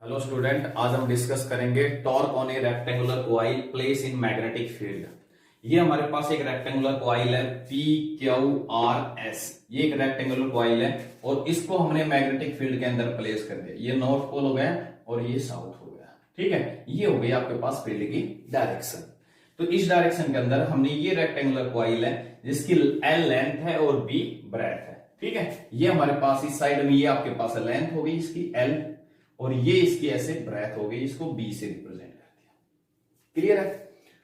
Hello student, आज हम discuss करेंगे torque on A rectangular coil place in magnetic field. ये हमारे पास एक रेक्टेंगुलर कॉइल है पी क्यू आर एस। ये एक रेक्टेंगुलर कॉइल है और इसको हमने मैग्नेटिक फील्ड के अंदर प्लेस कर दिया। ये नॉर्थ पोल हो गया और ये साउथ हो गया। ठीक है, ये हो गई आपके पास फील्ड की डायरेक्शन। तो इस डायरेक्शन के अंदर हमने ये रेक्टेंगुलर कॉइल है जिसकी एल लेंथ है और बी ब्रेथ है। ठीक है, ये हमारे पास इस साइड में ये आपके पास लेंथ हो गई इसकी एल और ये इसकी ऐसे ब्रेथ हो गई, इसको बी से रिप्रेजेंट कर दिया। क्लियर है?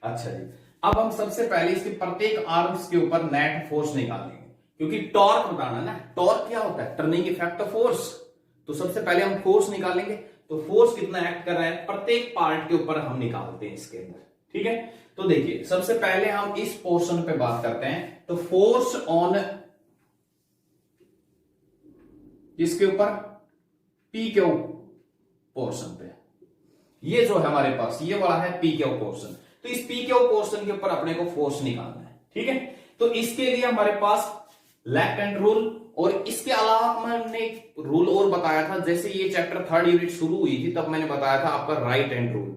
अच्छा जी, अब हम सबसे पहले इसके प्रत्येक आर्म्स के ऊपर नेट फोर्स निकालेंगे क्योंकि टॉर्क बताना ना। टॉर्क क्या होता है? Turning effect of force. तो सबसे पहले हम फोर्स निकालेंगे। तो फोर्स कितना एक्ट कर रहा है प्रत्येक पार्ट के ऊपर हम निकालते हैं इसके अंदर। ठीक है, तो देखिए सबसे पहले हम इस पोर्शन पे बात करते हैं। तो फोर्स ऑन इसके ऊपर पी क्यू पोर्शन पे, ये जो है हमारे पास ये वाला है पी क्यू पोर्शन। तो इस पी क्यू पोर्शन के ऊपर अपने को फोर्स निकालना है। ठीक है, तो इसके लिए हमारे पास लेफ्ट हैंड रूल और इसके अलावा मैंने एक रूल और बताया था। जैसे ये चैप्टर थर्ड यूनिट शुरू हुई थी तब मैंने बताया था आपका राइट हैंड रूल।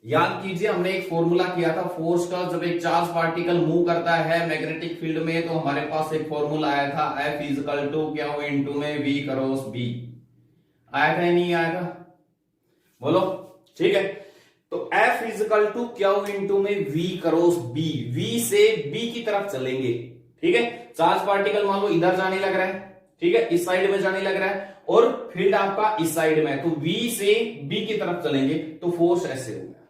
याद कीजिए, हमने एक फॉर्मूला किया था फोर्स का। जब एक चार्ज पार्टिकल मूव करता है मैग्नेटिक फील्ड में तो हमारे पास एक फॉर्मूला आया था F इक्वल टू क्या हो इनटू में V क्रॉस B। आया था या नहीं आया था? बोलो। ठीक है, तो F इक्वल टू क्या हो इनटू में V क्रॉस B। V से B की तरफ चलेंगे। ठीक है, चार्ज पार्टिकल मान लो इधर जाने लग रहा है। ठीक है, इस साइड में जाने लग रहा है और फील्ड आपका इस साइड में है। तो V से B की तरफ चलेंगे तो फोर्स ऐसे होगा।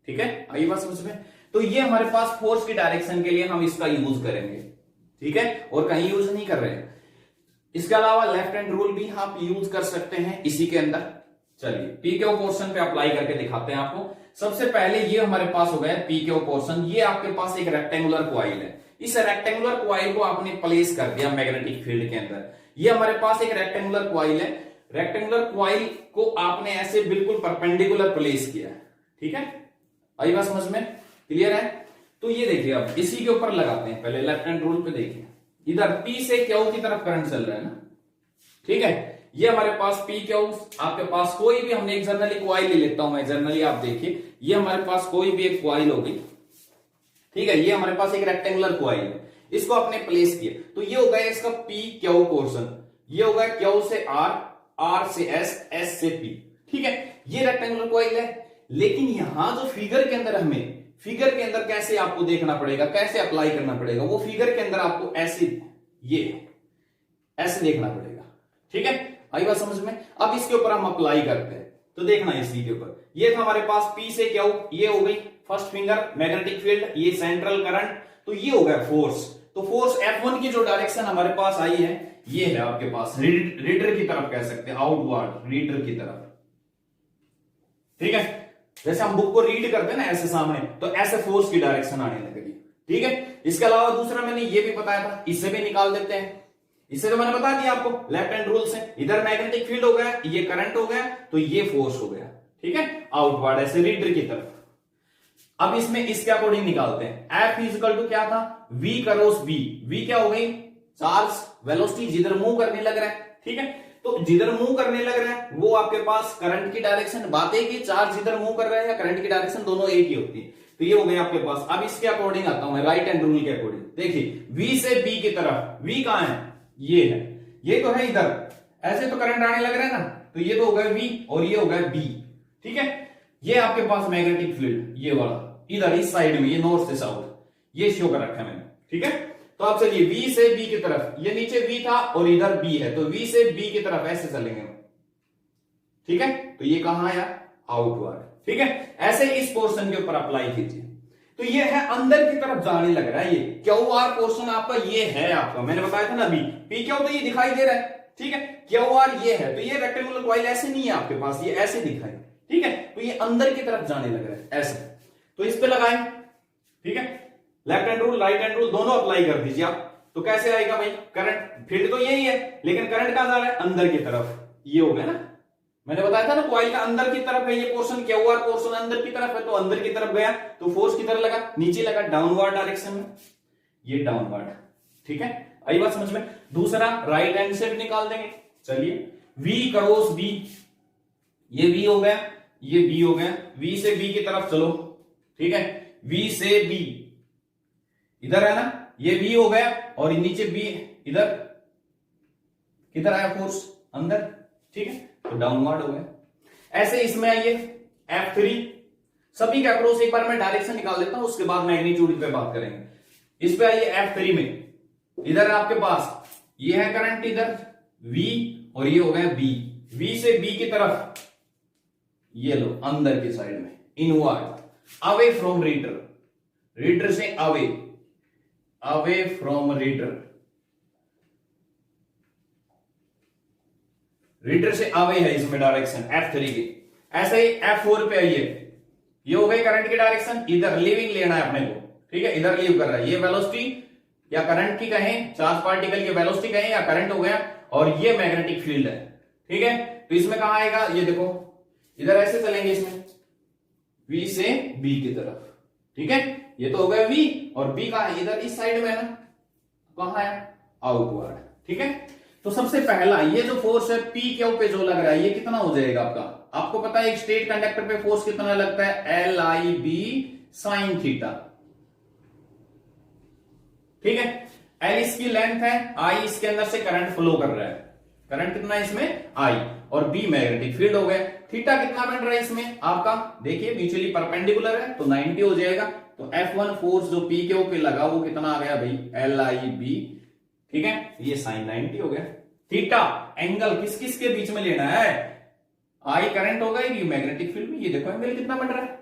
ठीक है, आई बात समझ में? तो ये हमारे पास फोर्स की डायरेक्शन के लिए हम इसका यूज करेंगे। ठीक है, और कहीं यूज नहीं कर रहे हैं। इसके अलावा लेफ्ट हैंड रूल भी आप यूज कर सकते हैं इसी के अंदर। चलिए पी क्यू पोर्शन पे अप्लाई करके दिखाते हैं आपको। सबसे पहले ये हमारे पास हो गया पी क्यू पोर्शन। ये आपके पास एक रेक्टेंगुलर कॉइल है। इस रेक्टेंगुलर कॉइल को आपने प्लेस कर दिया मैग्नेटिक फील्ड के अंदर। ये हमारे पास एक रेक्टेंगुलर कॉइल है। रेक्टेंगुलर कॉइल को आपने ऐसे बिल्कुल परपेंडिकुलर प्लेस किया। ठीक है, आई बात समझ में? क्लियर है? तो ये देखिए, अब इसी के ऊपर लगाते हैं। पहले लेफ्ट हैंड रूल पे देखिए, इधर पी से क्यू की तरफ करंट चल रहा है ना। ठीक है, ये हमारे पास पी क्यू, आपके पास कोई भी, हमने एक जनरली कॉइल ले लेता हूं मैं। जनरली आप देखिए, ये हमारे पास कोई भी एक कॉइल होगी। ठीक है, ये हमारे पास एक रेक्टेंगुलर कॉइल है। इसको आपने प्लेस किया तो ये हो गया इसका पी क्यू पोर्शन। ये होगा क्यू से आर, आर से एस, एस से पी। ठीक है, ये रेक्टेंगुलर कॉइल है। लेकिन यहां जो फिगर के अंदर फिगर के अंदर कैसे आपको देखना पड़ेगा, कैसे अप्लाई करना पड़ेगा, वो फिगर के अंदर आपको ऐसे ऐसे देखना पड़ेगा। ठीक है, आई बात समझ में? अब इसके ऊपर हम अप्लाई करते हैं। तो देखना इसी के ऊपर, ये था हमारे पास पी से क्या हो, ये हो गई फर्स्ट फिंगर मैग्नेटिक फील्ड, ये सेंट्रल करंट। तो ये हो गया फोर्स। तो फोर्स F1 की जो डायरेक्शन हमारे पास आई है ये है आपके पास रीडर की तरफ, कह सकते हैं आउटवर्ड, रीडर की तरफ। ठीक है, जैसे हम बुक को रीड करते हैं ना ऐसे सामने, तो ऐसे फोर्स की डायरेक्शन आने लगेगी। ठीक है, इसके अलावा दूसरा मैंने ये भी बताया था, इससे भी निकाल देते हैं। इससे तो मैंने बता दिया आपको लेफ्ट हैंड रूल से। इधर मैग्नेटिक फील्ड हो गया, ये करंट हो गया, तो ये फोर्स हो गया। ठीक है, आउटवर्ड ऐसे रीडर की तरफ। अब इसमें इसके अकॉर्डिंग निकालते हैं। F इक्वल टू क्या था, V क्रॉस B। V क्या हो गई, चार्ज वेलोसिटी, जिधर मूव करने लग रहा है। ठीक है, तो जिधर मूव करने लग रहा है वो आपके पास करंट की डायरेक्शन। बात है कि चार्ज जिधर मूव कर रहा है या करंट की डायरेक्शन दोनों एक ही होती है। तो ये हो गया आपके पास। अब इसके अकॉर्डिंग आता हूं मैं, राइट हैंड रूल के अकॉर्डिंग। देखिए V से B की तरफ, V कहां है, ये है, ये तो है इधर, ऐसे तो करंट आने लग रहा है ना। तो ये तो हो गया V और ये हो गया B। ठीक है, ये आपके पास मैग्नेटिक फील्ड, ये वाला इधर इस साइड में, ये नॉर्थ से साउथ, ये शो कर रखा है मैंने। ठीक है, तो आप चलिए V से B की तरफ, ये नीचे V था और इधर B है, तो V से B की तरफ ऐसे चलेंगे। ठीक है, तो ये कहां आया, आउटवर्ड। ठीक है, ऐसे इस पोर्शन के ऊपर अप्लाई कीजिए। तो ये है अंदर की तरफ जाने लग रहा है। ये क्यू आर पोर्शन आपका ये है आपका, मैंने बताया था ना अभी, पी क्यू तो ये दिखाई दे रहा है। ठीक है, क्यू आर ये है, तो ये रेक्टेंगुलर कॉइल ऐसे नहीं है आपके पास, ये ऐसे दिखाई। ठीक है, तो ये अंदर की तरफ जाने लग रहा है ऐसे। तो इस पे लगाएं। ठीक है, left hand rule right hand rule दोनों अप्लाई कर दीजिए आप। तो कैसे आएगा भाई, करंट, फील्ड तो यही है लेकिन करंट कहां जा रहा है, अंदर की तरफ। ये हो गया ना, मैंने बताया था ना कॉइल का अंदर की तरफ है ये पोर्शन, क्यू आर पोर्शन अंदर की तरफ है, तो अंदर की तरफ गया तो फोर्स किधर लगा, नीचे लगा, डाउनवर्ड डायरेक्शन में, ये डाउनवर्ड। ठीक है, आई बात समझ में? दूसरा राइट हैंड से भी निकाल देंगे। चलिए V क्रॉस B, ये V हो गया, ये B हो गया, V से B की तरफ चलो, ठीक है, V से B इधर है ना, ये B हो गया और नीचे B इधर, किधर आया फोर्स, अंदर, ठीक है, तो डाउनवर्ड हो गया। ऐसे इसमें आइए F3, सभी के अक्रॉस एक बार मैं डायरेक्शन निकाल देता हूं, उसके बाद मैग्नीट्यूड पे बात करेंगे। इस पे आइए F3 में, इधर आपके पास ये है करंट इधर V और ये हो गया B, V से B की तरफ, ये लो अंदर की साइड में, inward, away from reader, reader से away, away from reader, reader से अवे है इसमें डायरेक्शन F3 की। ऐसे ही F4 पे आइए, ये हो गई करंट की डायरेक्शन, इधर लिविंग लेना है अपने को, ठीक है, इधर लीव कर रहा है, ये वेलोसिटी या करंट की कहें, चार्ज पार्टिकल की वेलोसिटी कहें या करंट हो गया, और ये मैग्नेटिक फील्ड है, ठीक है। तो इसमें कहां आएगा, ये देखो इधर ऐसे चलेंगे इसमें, V से B की तरफ, ठीक है, ये तो हो गया V और B का इधर इस साइड में है ना, कहां है, आउटवर्ड, ठीक है। तो सबसे पहला ये जो फोर्स है P क्यू पे जो लग रहा है, ये कितना हो जाएगा आपका, आपको पता है एक स्ट्रेट कंडक्टर पे फोर्स कितना लगता है, LIB sin थीटा, ठीक है। L इसकी लेंथ है, I इसके अंदर से करंट फ्लो कर रहा है, करंट कितना है इसमें, I, और B मैग्नेटिक फील्ड हो गया। थीटा कितना बन रहा है इसमें आपका, देखिए म्यूचुअली परपेंडिकुलर है तो 90 हो जाएगा, तो F1 फोर्स जो P के ऊपर लगा वो कितना आ गया भाई, LIB, ठीक है, ये साइन 90 हो गया। थीटा एंगल किस किस के बीच में लेना है, I करंट होगा, ये मैग्नेटिक फील्ड में, ये देखो एंगल कितना बन रहा है,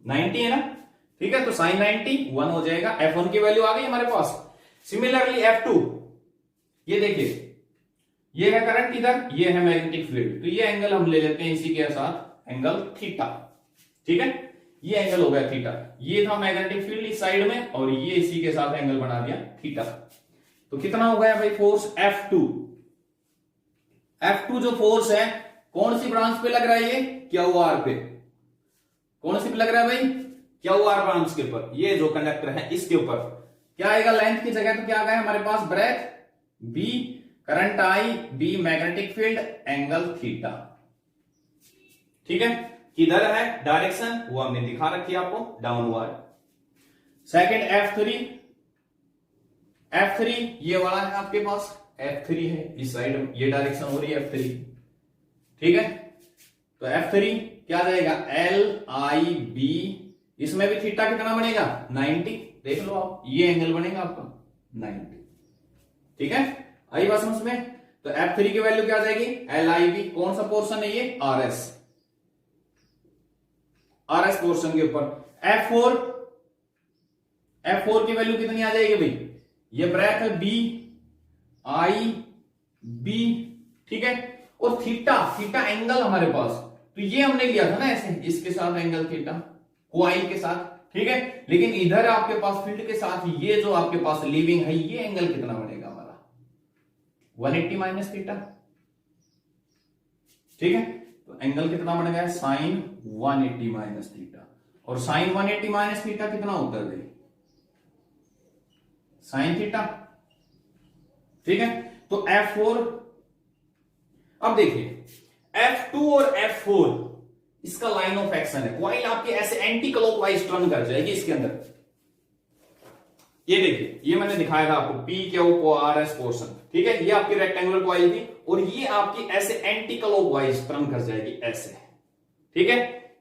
90 है ना, ठीक है, तो साइन 90 1 हो जाएगा। F1 की वैल्यू आ गई हमारे पास। सिमिलरली F2, ये देखिए ये है करंट इधर, ये है मैग्नेटिक फील्ड, तो ये एंगल हम ले लेते हैं इसी के साथ, एंगल थीटा, ठीक है, ये एंगल हो गया थीटा, ये था मैग्नेटिक फील्ड इस साइड में और ये इसी के साथ एंगल बना दिया थीटा। तो कितना हो गया भाई फोर्स F2, F2 जो फोर्स है कौन सी ब्रांच पे लग रहा है, ये QR पे, कौन सी पे लग रहा है भाई, QR ब्रांच के ऊपर, ये जो कंडक्टर है इसके ऊपर क्या आएगा, लेंथ की जगह तो क्या आ गया हमारे पास, ब्रेथ B, current I, B magnetic field, angle theta, ठीक है। किधर है डायरेक्शन वो हमने दिखा रखी है आपको, डाउनवर्ड। सेकंड F3 ये वाला है आपके पास, F3 है इस साइड, ये डायरेक्शन हो रही है F3, ठीक है। तो F3 क्या जाएगा, LIB, इसमें भी थीटा कितना बनेगा 90, देख लो आप, ये एंगल बनेगा आपका 90, ठीक है, आई बात समझ में। तो F3 की वैल्यू क्या आ जाएगी, LIB, कौन सा पोर्शन है ये, RS पोर्शन के ऊपर। F4 की वैल्यू कितनी आ जाएगी भाई, ये ब्रेथ है BIB, ठीक है, और थीटा एंगल हमारे पास, तो ये हमने लिया था ना ऐसे, इसके साथ एंगल थीटा, कोआइल के साथ, ठीक है। लेकिन इधर आपके पास फील्ड के साथ ये जो आपके पास लिविंग है, ये एंगल कितना बनेगा हमारा, 180 माइनस थीटा, ठीक है। तो एंगल कितना बन गया, साइन 180 माइनस थीटा, और साइन 180 माइनस थीटा कितना होता है, साइन थीटा, ठीक है। तो F4, अब देखिए F2 और F4 इसका लाइन ऑफ एक्शन है, कॉइल आपके ऐसे एंटी क्लॉकवाइज टर्न कर जाएगी इसके अंदर, ये देखिए, ये मैंने दिखाया था आपको PQRS पोर्शन, ठीक है, ये आपकी रेक्टेंगुलर कॉइल थी और ये आपकी ऐसे एंटी क्लॉकवाइज टर्न कर जाएगी ऐसे, ठीक है।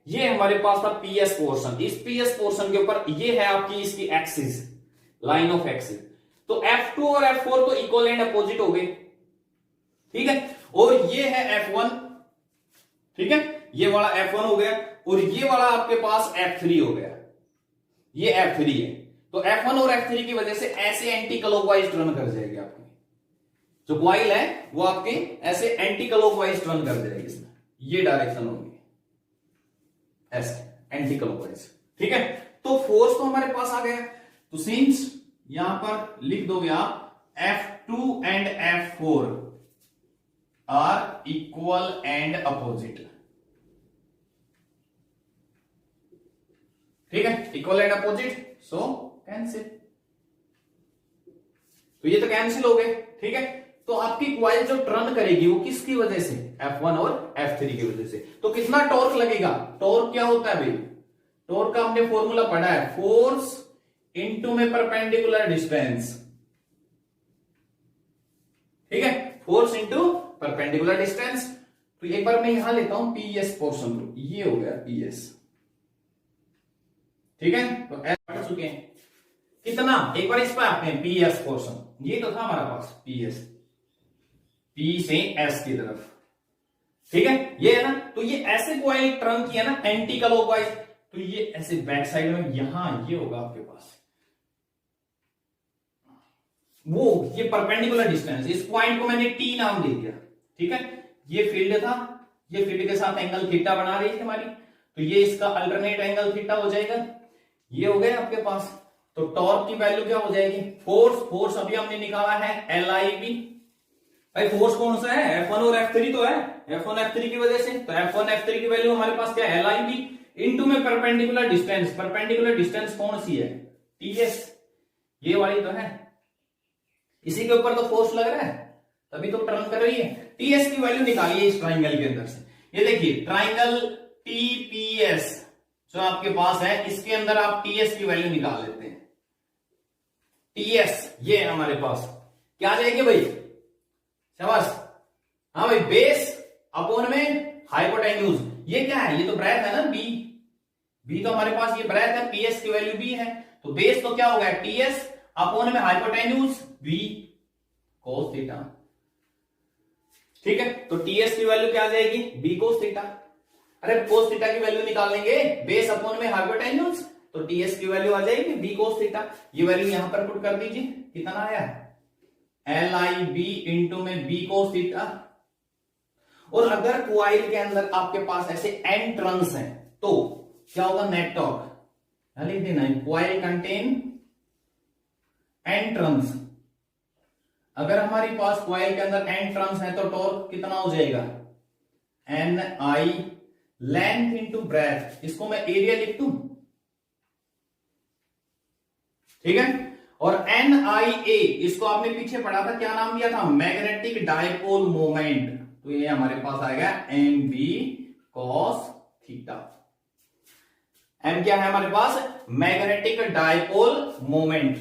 ये हमारे पास था PS पोर्शन, इस PS पोर्शन के ऊपर ये है आपकी इसकी एक्सिस, लाइन ऑफ एक्सिस। तो F2 और F4 तो इक्वल एंड अपोजिट हो गए, ठीक है, और ये है F1, ठीक है, ये वाला F1 हो गया और ये वाला आपके पास F3 हो गया, ये F3 है। तो F1 और F3 की वजह से ऐसे एंटी क्लॉकवाइज टर्न कर जाएगी आपकी जो कॉइल है, वो आपके ऐसे एंटी क्लॉकवाइज टर्न कर जाएगी, इसमें ये डायरेक्शन होगी ऐसे एंटी क्लॉकवाइज, ठीक है। तो फोर्स तो हमारे पास आ गया, तो सिंस यहां पर लिख दोगे आप F2 and F4 are equal and opposite, ठीक है, equal and opposite, so cancel, तो ये तो कैंसिल हो गए, ठीक है। तो आपकी कॉइल जो टर्न करेगी वो किसकी वजह से, F1 और F3 की वजह से। तो कितना टॉर्क लगेगा? टॉर्क क्या होता है भाई? टॉर्क का हमने फॉर्मूला पढ़ा है, फोर्स इनटू में परपेंडिकुलर डिस्टेंस। ठीक है, फोर्स इनटू परपेंडिकुलर डिस्टेंस। तो एक बार मैं यहां लेता हूं पीएस पोर्शन, तो ये हो गया पीएस। ठीक है, तो एस पढ़ चुके हैं कितना, एक बार इस पर आते हैं पीएस पोर्शन। ये तो था हमारा पास पीएस, पी से एस की तरफ। ठीक है, ये है ना, तो ये ऐसे कॉइल टर्न किया ना एंटी क्लॉकवाइज, तो ये ऐसे बैक साइड में यहां ये होगा आपके पास वो, ये परपेंडिकुलर डिस्टेंस, इस पॉइंट को मैंने टी नाम दे दिया। ठीक है, ये फील्ड था, ये फील्ड के साथ एंगल थीटा बना रही थी हमारी, तो ये इसका अल्टरनेट एंगल थीटा हो जाएगा। ये हो गया आपके पास। तो टॉर्क की वैल्यू क्या हो जाएगी? फोर्स अभी हमने निकाला है LIB। भाई फोर्स कौन सा है? F1 और F3 तो है, F1 F3 की वजह से, तो F1 F3 की वैल्यू हमारे पास क्या है? LIB इनटू में परपेंडिकुलर डिस्टेंस। परपेंडिकुलर डिस्टेंस कौन सी है? TS, ये वाली तो है, इसी के ऊपर तो फोर्स लग रहा है, तभी तो टर्न कर रही है। टीएस की वैल्यू निकालिए इस ट्राइंगल के अंदर से। ये देखिए ट्राइंगल टीपीएस जो आपके पास है, इसके अंदर आप टीएस की वैल्यू निकाल लेते हैं। टीएस ये है हमारे पास, क्या आ जाएगी भाई? शाबाश, हाँ भाई, बेस अपॉन में हाइपोटेन्यूज। ये क्या है? ये तो ब्रेथ है ना, बी तो हमारे पास ये ब्रेथ है, पीएस की वैल्यू बी है, तो बेस तो क्या होगा? टीएस अपॉन में हाइपोटेन्यूज बी कोस थीटा। ठीक है, तो टीएस की वैल्यू क्या आ जाएगी? B cos theta. अरे कोस थीटा की वैल्यू निकालेंगे बेस अपॉन में हाइपोटेन्यूज, तो टीएस की वैल्यू आ जाएगी बी कोस थीटा। ये वैल्यू यहां पर पुट कर दीजिए, कितना आया? LIB इंटू में बी कोस थीटा। और अगर कॉइल के अंदर आपके पास ऐसे एन टर्न्स हैं तो क्या होगा? नेट टॉर्क लिख देना है, कॉइल कंटेन एन टर्न्स। अगर हमारे पास कॉइल के अंदर एन टर्न्स है तो टॉर्क कितना हो जाएगा? NI लेंथ इंटू ब्रेथ, इसको मैं एरिया लिख दूं। ठीक है, और NIA इसको आपने पीछे पढ़ा था, क्या नाम दिया था? Magnetic dipole moment. तो ये हमारे पास आएगा MB cos थीटा। M क्या है हमारे पास? Magnetic dipole moment.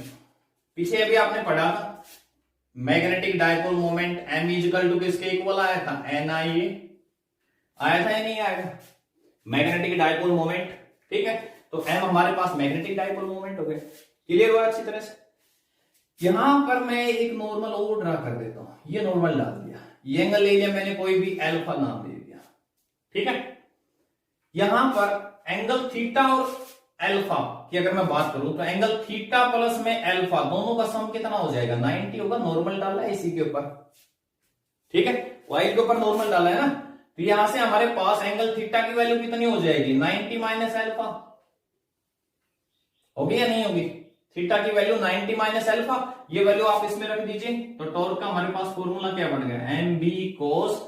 पीछे अभी आपने पढ़ा था magnetic dipole moment M equal to किसके इक्वल आया था? NIA आया था या नहीं आया? Magnetic dipole moment. ठीक है, तो M हमारे पास मैग्नेटिक डायपोल मोमेंट हो गया। क्लियर हुआ अच्छी तरह से? यहां पर मैं एक नॉर्मल और ड्रा कर देता हूं, ये नॉर्मल डाल दिया, ये एंगल ले लिया मैंने, कोई भी अल्फा नाम दे दिया। ठीक है, यहां पर एंगल थीटा और अल्फा की अगर मैं बात करूं तो एंगल थीटा प्लस में अल्फा दोनों का सम कितना हो जाएगा? 90 होगा। नॉर्मल डाला है इसी के ऊपर। ठीक है, वाई के ऊपर नॉर्मल डाला है ना, तो यहां से हमारे पास एंगल थीटा की वैल्यू कितनी हो जाएगी? 90 माइनस अल्फा। होगी या नहीं होगी? थीटा की वैल्यू 90 माइनस अल्फा, ये वैल्यू आप इसमें रख दीजिए, तो टॉर्क का हमारे पास फॉर्मूला क्या बन गया? MB cos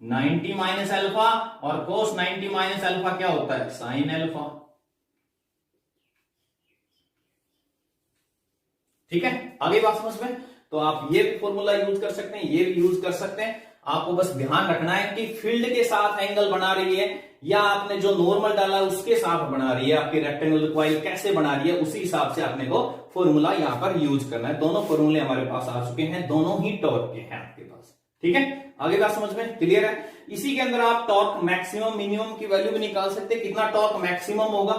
90 माइनस अल्फा, और cos 90 माइनस अल्फा क्या होता है? Sine alpha. ठीक है, आगे बात समझ में? तो आप ये भी फॉर्मूला यूज कर सकते हैं, ये भी यूज कर सकते हैं। आपको बस ध्यान रखना है कि फील्ड के साथ एंगल बना रही है या आपने जो नॉर्मल डाला उसके साथ बना रही है, आपकी रेक्टेंगुलर कॉइल कैसे बना रही है, उसी हिसाब से आपने को फॉर्मूला यहां पर यूज करना है। दोनों फॉर्मूले हमारे पास आ चुके हैं, दोनों ही टॉर्क के हैं आपके पास। ठीक है, आगे बात समझ में क्लियर है? इसी के अंदर आप टॉर्क मैक्सिमम मिनिमम की वैल्यू भी निकाल सकते हैं, कितना टॉर्क मैक्सिमम होगा।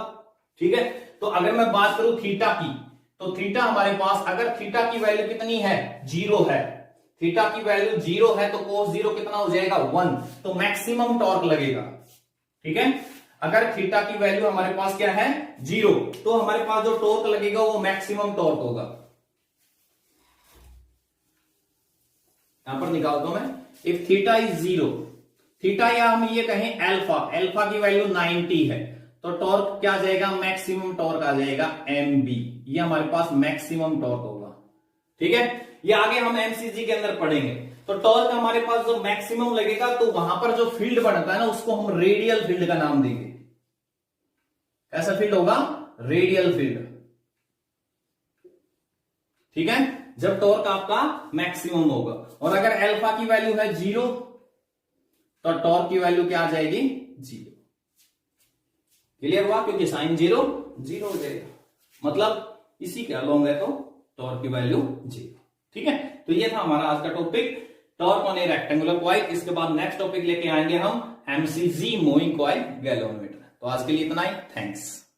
ठीक है, तो अगर मैं बात करूं थीटा की, तो थीटा हमारे पास, अगर थीटा की वैल्यू कितनी है? 0 है। थीटा की वैल्यू 0 है तो cos 0 कितना हो जाएगा? 1, तो मैक्सिमम टॉर्क लगेगा। ठीक है, अगर थीटा की वैल्यू हमारे पास क्या है? 0, तो हमारे पास जो टॉर्क लगेगा वो मैक्सिमम टॉर्क होगा। यहां पर निकालता हूं मैं, इफ थीटा इज 0, थीटा या हम ये कहें अल्फा, अल्फा की वैल्यू 90 है, तो टॉर्क क्या आ जाएगा? मैक्सिमम टॉर्क आ जाएगा MB, ये हमारे पास मैक्सिमम टॉर्क होगा। ठीक है, ये आगे हम MCG के अंदर पढ़ेंगे। तो टॉर्क हमारे पास जो मैक्सिमम लगेगा, तो वहां पर जो फील्ड बनता है ना, उसको हम रेडियल फील्ड का नाम देंगे। कैसा फील्ड होगा? Radial field. ठीक है, जब टॉर्क आपका मैक्सिमम होगा। और अगर अल्फा की वैल्यू है 0, तो टॉर्क की वैल्यू क्या आ जाएगी 0। क्लियर हुआ, क्योंकि साइन 0 0 हो जाएगा, मतलब इसी के अलोंग है तो टॉर्क की वैल्यू 0। ठीक है, तो ये था हमारा आज का topic, torque on A rectangular coil. इसके बाद नेक्स्ट टॉपिक लेके आएंगे हम एमसीजी मूविंग कॉइल गैल्वेनोमीटर। तो आज के लिए इतना ही, थैंक्स।